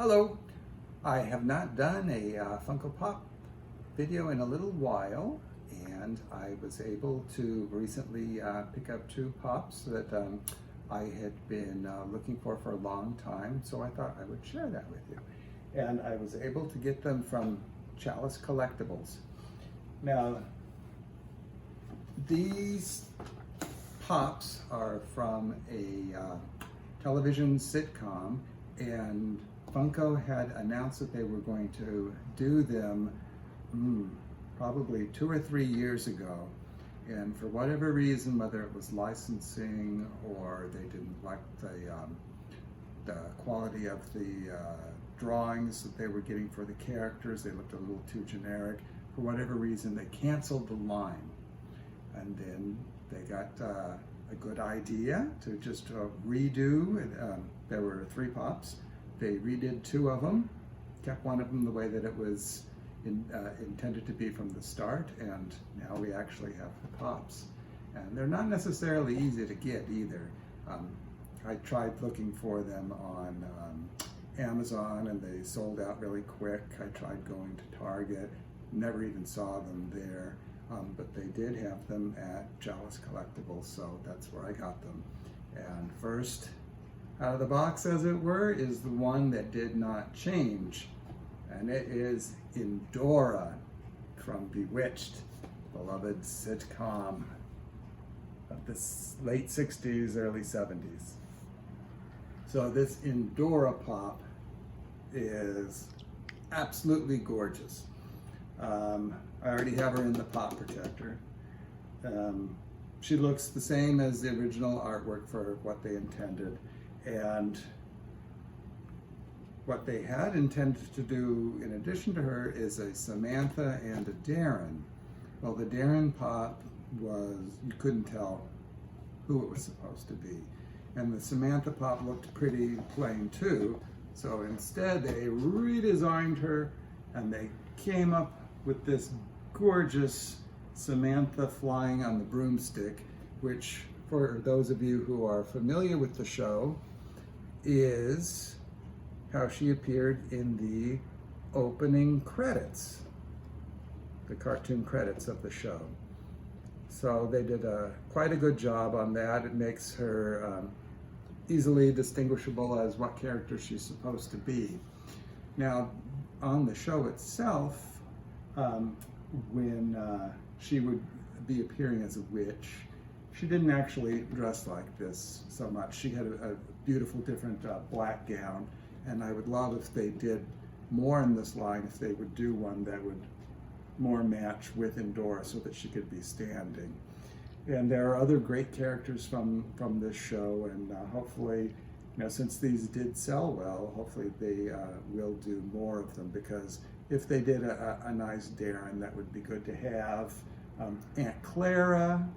Hello! I have not done a Funko Pop video in a little while, and I was able to recently pick up two pops that I had been looking for a long time, so I thought I would share that with you. And I was able to get them from Chalice Collectibles. Now, these pops are from a television sitcom, and Funko had announced that they were going to do them probably 2 or 3 years ago. And for whatever reason, whether it was licensing or they didn't like the quality of the drawings that they were getting for the characters, they looked a little too generic. For whatever reason, they canceled the line. And then they got a good idea to just redo. There were 3 pops. They redid 2 of them, kept one of them the way that it was intended to be from the start, and now we actually have the pops. And they're not necessarily easy to get either. I tried looking for them on Amazon and they sold out really quick. I tried going to Target, never even saw them there, but they did have them at Chalice Collectibles, so that's where I got them. And first out of the box, as it were, is the one that did not change, and it is Indora from Bewitched, beloved sitcom of the late 60s, early 70s. So this Indora pop is absolutely gorgeous. I already have her in the pop protector. She looks the same as the original artwork for what they intended. And what they had intended to do in addition to her is a Samantha and a Darren. Well, the Darren pop was, you couldn't tell who it was supposed to be. And the Samantha pop looked pretty plain too. So instead they redesigned her and they came up with this gorgeous Samantha flying on the broomstick, which for those of you who are familiar with the show, is how she appeared in the opening credits, the cartoon credits of the show. So they did quite a good job on that. It makes her easily distinguishable as what character she's supposed to be. Now, on the show itself, when she would be appearing as a witch, she didn't actually dress like this so much. She had a beautiful different black gown, and I would love if they did more in this line, if they would do one that would more match with Indora so that she could be standing. And there are other great characters from this show, and hopefully, since these did sell well, hopefully they will do more of them, because if they did a nice Darren, that would be good to have. Aunt Clara,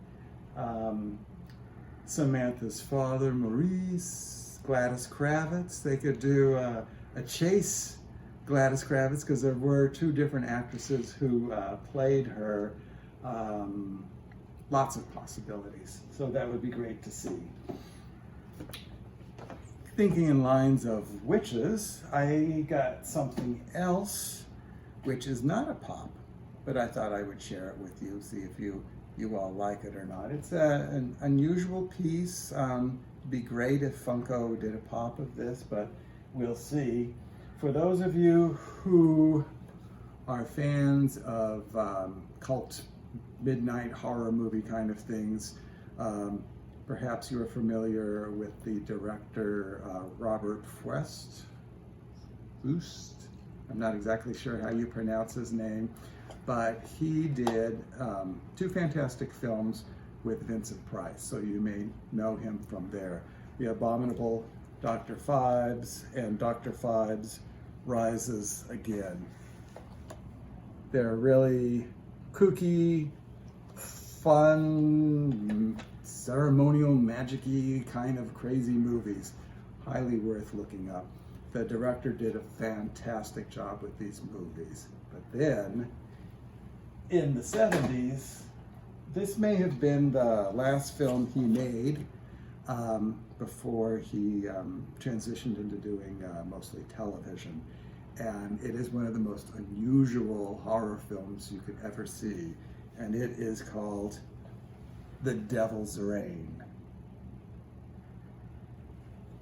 Samantha's father, Maurice, Gladys Kravitz. They could do a chase Gladys Kravitz, because there were 2 different actresses who played her. Lots of possibilities. So that would be great to see. Thinking in lines of witches, I got something else, which is not a pop, but I thought I would share it with you, see if you all like it or not. It's an unusual piece. It'd be great if Funko did a pop of this, but we'll see. For those of you who are fans of cult midnight horror movie kind of things, perhaps you are familiar with the director Robert Fuest. I'm not exactly sure how you pronounce his name, but he did 2 fantastic films with Vincent Price, so you may know him from there. The Abominable Dr. Phibes and Dr. Phibes Rises Again. They're really kooky, fun, ceremonial, magic-y kind of crazy movies. Highly worth looking up. The director did a fantastic job with these movies. But then, in the 70s, this may have been the last film he made, before he transitioned into doing mostly television. And it is one of the most unusual horror films you could ever see. And it is called The Devil's Reign.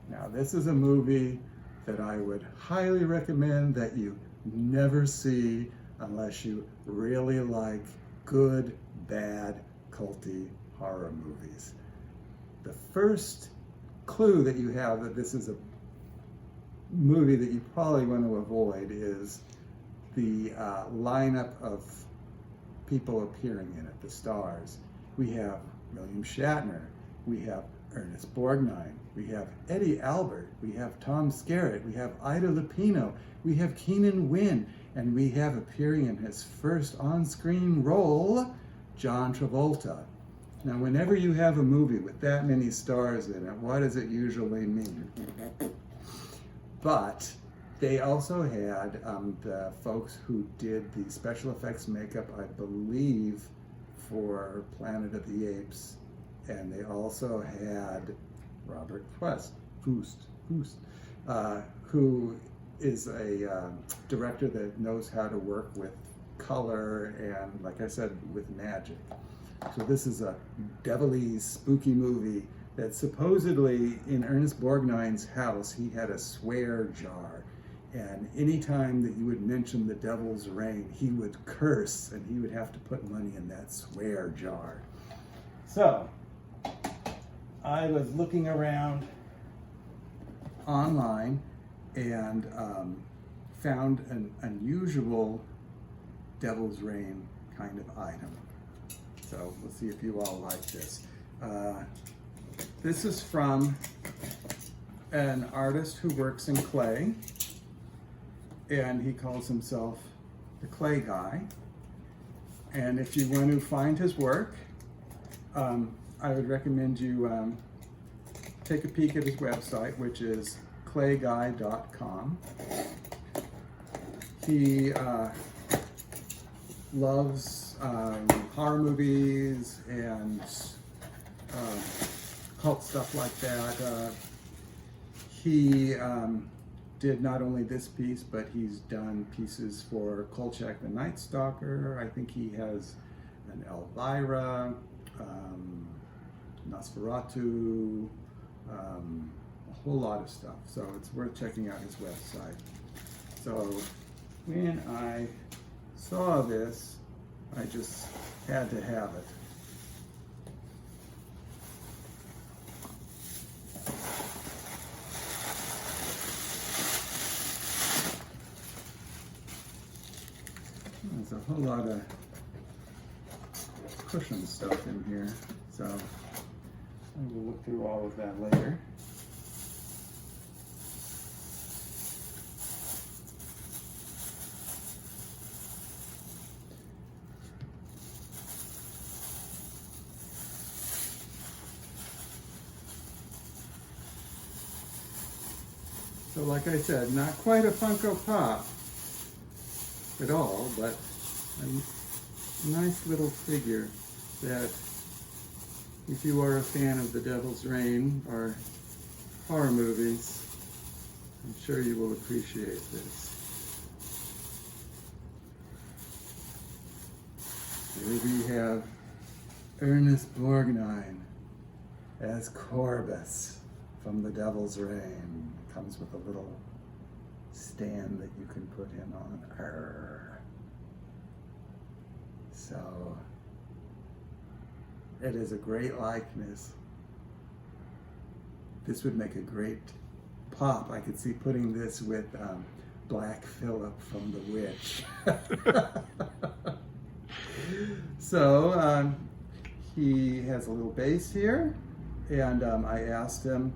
Now, this is a movie that I would highly recommend that you never see unless you really like good, bad, culty horror movies. The first clue that you have that this is a movie that you probably want to avoid is the lineup of people appearing in it, the stars. We have William Shatner, we have Ernest Borgnine, we have Eddie Albert, we have Tom Skerritt, we have Ida Lupino, we have Keenan Wynn, and we have appearing in his first on-screen role, John Travolta. Now, whenever you have a movie with that many stars in it, what does it usually mean? But they also had the folks who did the special effects makeup, I believe, for Planet of the Apes, and they also had Robert Fust, who is a director that knows how to work with color and, like I said, with magic. So this is a devilly, spooky movie that supposedly in Ernest Borgnine's house, he had a swear jar. And anytime that you would mention the devil's reign, he would curse and he would have to put money in that swear jar. So, I was looking around online and found an unusual devil's reign kind of item. So we'll see if you all like this. This is from an artist who works in clay, and he calls himself the Clay Guy. And if you want to find his work, I would recommend you take a peek at his website, which is clayguy.com. He loves horror movies and cult stuff like that. He did not only this piece, but he's done pieces for Kolchak the Night Stalker. I think he has an Elvira, Nosferatu, a whole lot of stuff. So it's worth checking out his website. So when I saw this, I just had to have it. There's a whole lot of cushion stuff in here, so I will look through all of that later. So like I said, not quite a Funko Pop at all, but a nice little figure that, if you are a fan of The Devil's Reign or horror movies, I'm sure you will appreciate this. Here we have Ernest Borgnine as Corbis from The Devil's Reign. Comes with a little stand that you can put him on. So it is a great likeness. This would make a great pop. I could see putting this with Black Phillip from The Witch. So he has a little base here, and I asked him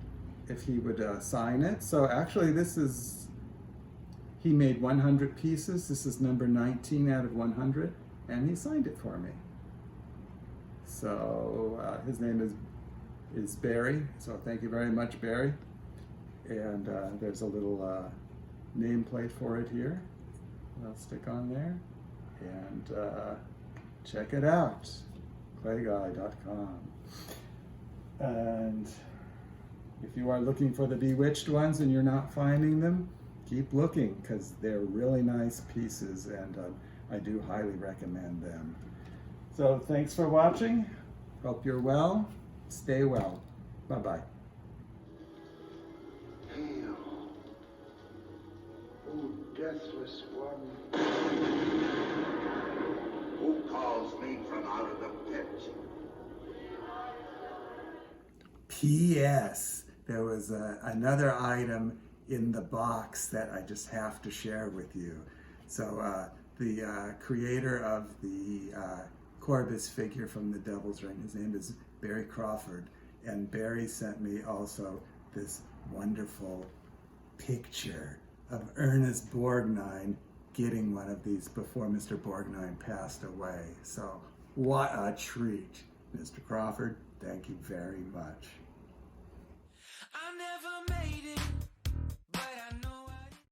if he would sign it. So actually he made 100 pieces. This is number 19 out of 100, and he signed it for me. So his name is Barry, so thank you very much, Barry. And there's a little nameplate for it here. I'll stick on there, and check it out, clayguy.com. And If you are looking for the Bewitched ones and you're not finding them, keep looking, because they're really nice pieces, and I do highly recommend them. So thanks for watching. Hope you're well. Stay well. Bye-bye. Hail, O deathless one. Who calls me from out of the pit? P.S. There was another item in the box that I just have to share with you. So the creator of the Corbis figure from the Devil's Ring, his name is Barry Crawford, and Barry sent me also this wonderful picture of Ernest Borgnine getting one of these before Mr. Borgnine passed away. So what a treat. Mr. Crawford, thank you very much.